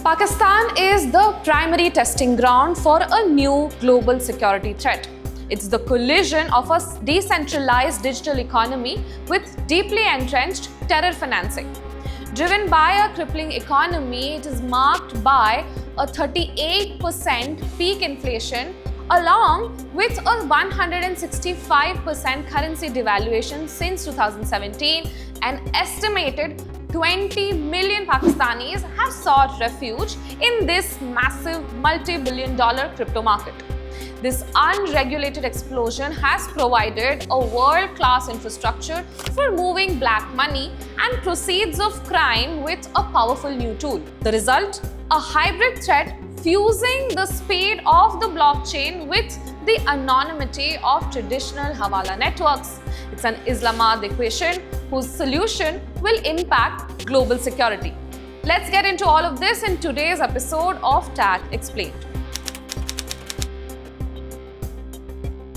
Pakistan is the primary testing ground for a new global security threat. It's the collision of a decentralized digital economy with deeply entrenched terror financing. Driven by a crippling economy, it is marked by a 38% peak inflation along with a 165% currency devaluation since 2017. An estimated 20 million Pakistanis have sought refuge in this massive multi-billion-dollar crypto market. This unregulated explosion has provided a world-class infrastructure for moving black money and proceeds of crime with a powerful new tool. The result? A hybrid threat fusing the speed of the blockchain with the anonymity of traditional Hawala networks. It's an Islamabad equation whose solution will impact global security. Let's get into all of this in today's episode of TAC Explained.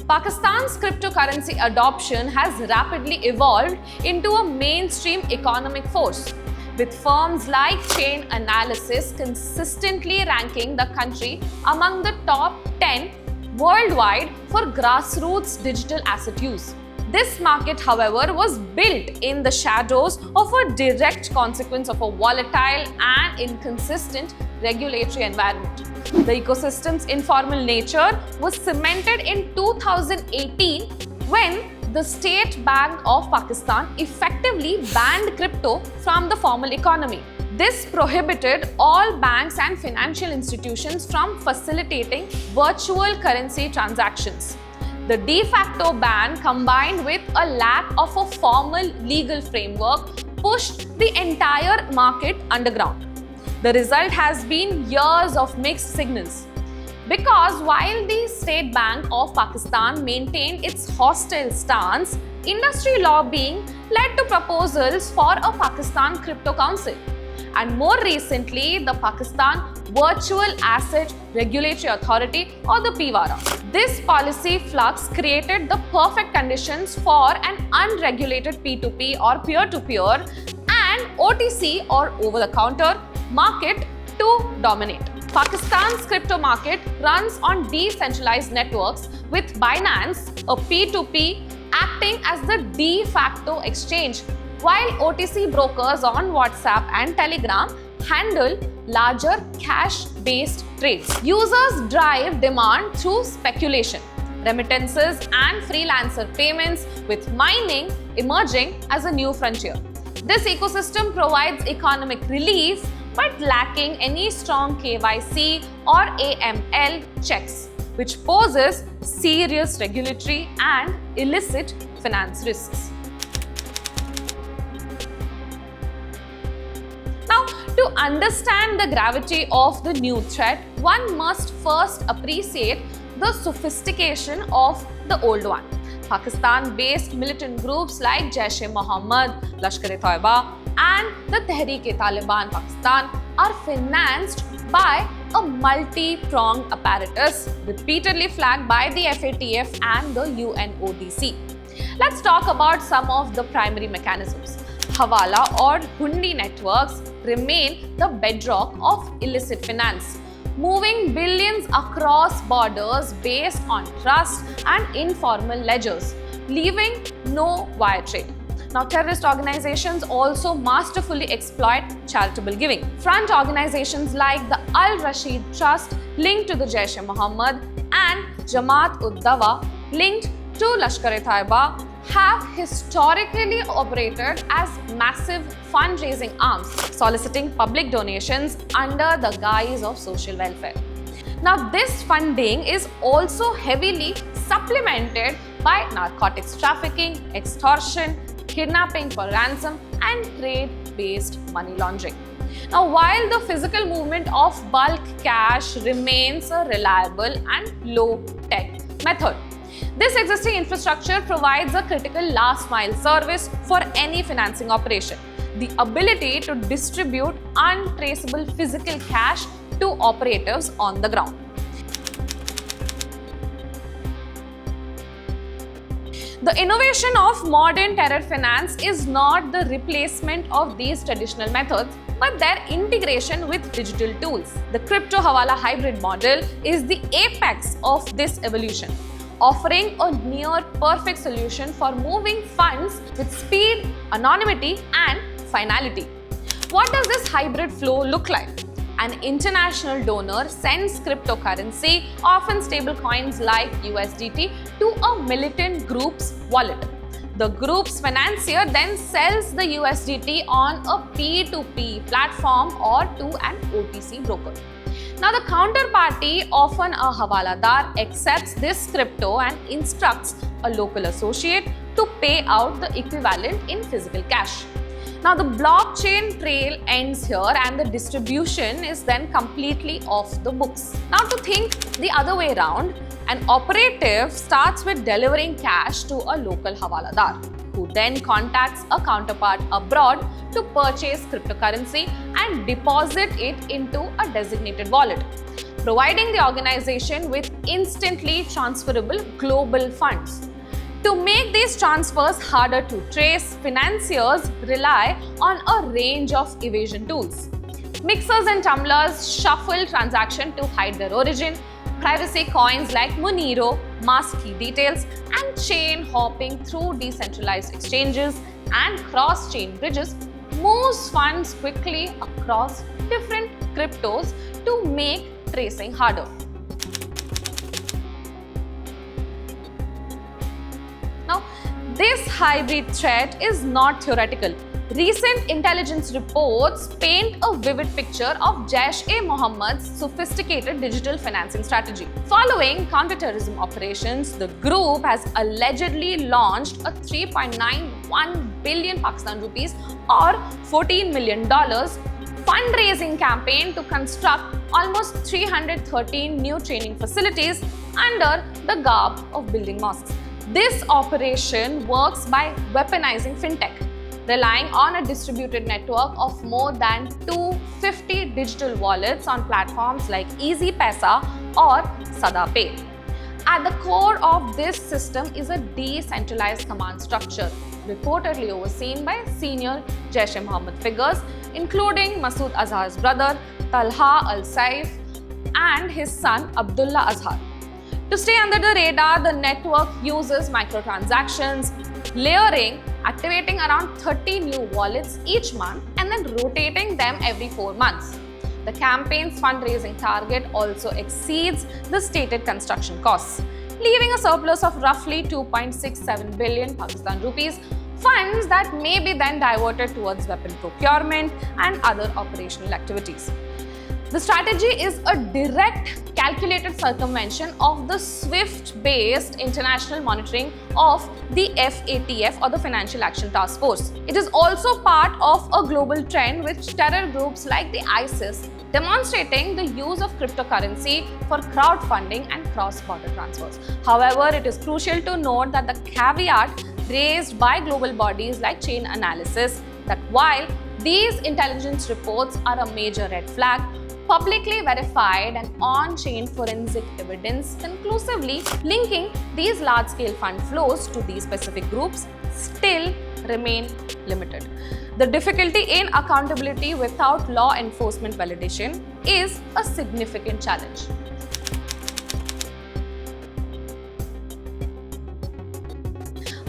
Pakistan's cryptocurrency adoption has rapidly evolved into a mainstream economic force, with firms like Chain Analysis consistently ranking the country among the top 10 worldwide for grassroots digital asset use. This market, however, was built in the shadows of a direct consequence of a volatile and inconsistent regulatory environment. The ecosystem's informal nature was cemented in 2018 when the State Bank of Pakistan effectively banned crypto from the formal economy. This prohibited all banks and financial institutions from facilitating virtual currency transactions. The de facto ban, combined with a lack of a formal legal framework, pushed the entire market underground. The result has been years of mixed signals. Because while the State Bank of Pakistan maintained its hostile stance, industry lobbying led to proposals for a Pakistan Crypto Council, and more recently, the Pakistan Virtual Asset Regulatory Authority, or the PVARA. This policy flux created the perfect conditions for an unregulated P2P or peer-to-peer and OTC or over-the-counter market to dominate. Pakistan's crypto market runs on decentralized networks, with Binance, a P2P, acting as the de facto exchange, while OTC brokers on WhatsApp and Telegram handle larger cash-based trades. Users drive demand through speculation, remittances, and freelancer payments, with mining emerging as a new frontier. This ecosystem provides economic relief but lacking any strong KYC or AML checks, which poses serious regulatory and illicit finance risks. Now, to understand the gravity of the new threat, one must first appreciate the sophistication of the old one. Pakistan-based militant groups like Jaish-e-Mohammed, Lashkar-e-Taiba, and the Tehreek-e-Taliban Pakistan are financed by a multi-pronged apparatus repeatedly flagged by the FATF and the UNODC. Let's talk about some of the primary mechanisms. Hawala or Hundi networks remain the bedrock of illicit finance, moving billions across borders based on trust and informal ledgers, leaving no wire trade. Now, terrorist organizations also masterfully exploit charitable giving. Front organizations like the Al-Rashid Trust, linked to the Jaish-e-Mohammed, and Jamaat-ud-Dawa, linked to Lashkar-e-Taiba, have historically operated as massive fundraising arms, soliciting public donations under the guise of social welfare. Now, this funding is also heavily supplemented by narcotics trafficking, extortion, kidnapping for ransom, and trade-based money laundering. Now, while the physical movement of bulk cash remains a reliable and low-tech method, this existing infrastructure provides a critical last-mile service for any financing operation. The ability to distribute untraceable physical cash to operatives on the ground. The innovation of modern terror finance is not the replacement of these traditional methods, but their integration with digital tools. The crypto Hawala hybrid model is the apex of this evolution, offering a near perfect solution for moving funds with speed, anonymity, and finality. What does this hybrid flow look like? An international donor sends cryptocurrency, often stablecoins like USDT, to a militant group's wallet. The group's financier then sells the USDT on a P2P platform or to an OTC broker. Now, the counterparty, often a Hawaladar, accepts this crypto and instructs a local associate to pay out the equivalent in physical cash. Now, the blockchain trail ends here and the distribution is then completely off the books. Now, to think the other way around, an operative starts with delivering cash to a local Hawaladar, who then contacts a counterpart abroad to purchase cryptocurrency and deposit it into a designated wallet, providing the organization with instantly transferable global funds. To make these transfers harder to trace, financiers rely on a range of evasion tools. Mixers and tumblers shuffle transactions to hide their origin. Privacy coins like Monero mask key details, and chain hopping through decentralized exchanges and cross-chain bridges moves funds quickly across different cryptos to make tracing harder. Now, this hybrid threat is not theoretical. Recent intelligence reports paint a vivid picture of Jaish-e-Mohammed's sophisticated digital financing strategy. Following counterterrorism operations, the group has allegedly launched a 3.91 billion Pakistan rupees or $14 million fundraising campaign to construct almost 313 new training facilities under the garb of building mosques. This operation works by weaponizing fintech, relying on a distributed network of more than 250 digital wallets on platforms like EasyPaisa or SadaPay. At the core of this system is a decentralized command structure, reportedly overseen by senior Jaish-e-Mohammed figures, including Masood Azhar's brother, Talha al-Saif, and his son, Abdullah Azhar. To stay under the radar, the network uses microtransactions, layering, activating around 30 new wallets each month and then rotating them every 4 months. The campaign's fundraising target also exceeds the stated construction costs, leaving a surplus of roughly 2.67 billion Pakistan rupees, funds that may be then diverted towards weapon procurement and other operational activities. The strategy is a direct calculated circumvention of the SWIFT-based international monitoring of the FATF or the Financial Action Task Force. It is also part of a global trend with terror groups like the ISIS demonstrating the use of cryptocurrency for crowdfunding and cross-border transfers. However, it is crucial to note that the caveat raised by global bodies like Chain Analysis that while these intelligence reports are a major red flag, publicly verified and on-chain forensic evidence conclusively linking these large-scale fund flows to these specific groups still remain limited. The difficulty in accountability without law enforcement validation is a significant challenge.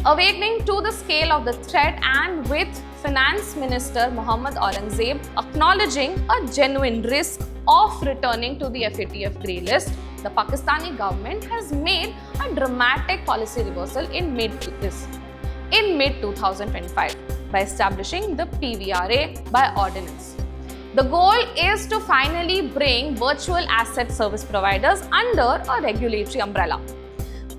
Awakening to the scale of the threat and with Finance Minister Mohammad Aurangzeb acknowledging a genuine risk of returning to the FATF grey list, the Pakistani government has made a dramatic policy reversal in mid-2025 by establishing the PVARA by ordinance. The goal is to finally bring virtual asset service providers under a regulatory umbrella.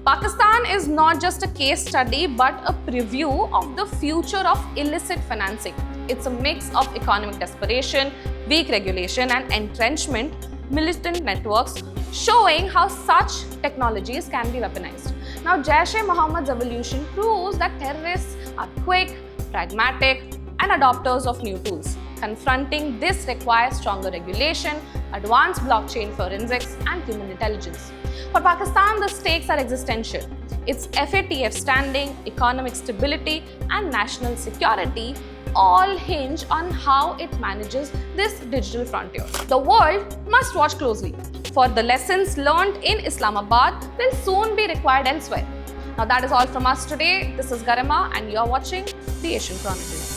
Pakistan is not just a case study but a preview of the future of illicit financing. It's a mix of economic desperation, weak regulation and entrenchment, militant networks, showing how such technologies can be weaponized. Now, Jaish-e-Mohammed's evolution proves that terrorists are quick, pragmatic and adopters of new tools. Confronting this requires stronger regulation, advanced blockchain forensics and human intelligence. For Pakistan, the stakes are existential. Its FATF standing, economic stability and national security all hinge on how it manages this digital frontier. The world must watch closely, for the lessons learned in Islamabad will soon be required elsewhere. Now that is all from us today. This is Garima and you are watching the Asian Chronicle.